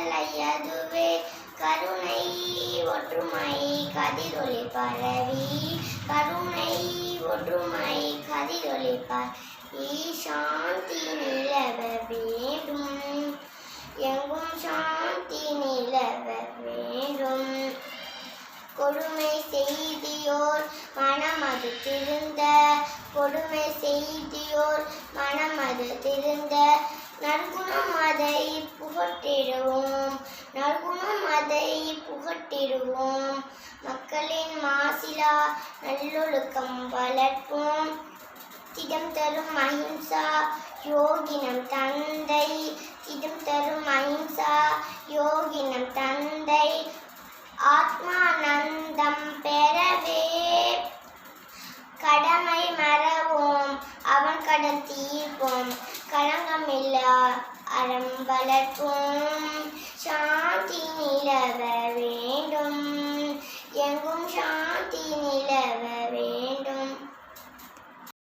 கட்டளை அதுவே கருணை ஒற்றுமை கதிரொளி பரவி கருணை ஒற்றுமை கதிரொளி பரவி சாந்தி நிலவ வேண்டும் எங்கும் சாந்தி நிலவ வேண்டும். கொடுமை செய்தியோர் மனமது திருந்த கொடுமை செய்தியோர் மனமது திருந்த நற்குணம் அதை புகட்டிடுவோம் நற்குணம் அதை புகட்டிடுவோம். மக்களின் மாசிலா நல்லொழுக்கம் வளர்ப்போம். திடம் தரும் அஹிம்சா யோகினம் தந்தை திடம் தரும் அஹிம்சா யோகினம் தந்தை ஆத்மானந்தம் பெறவே கடமை மறவோம் அவன் கடன் தீர்ப்போம் களங்கமில்லா அறம் வளர்ப்போம். சாந்தி நிலவ வேண்டும் எங்கும் சாந்தி நிலவ வேண்டும்.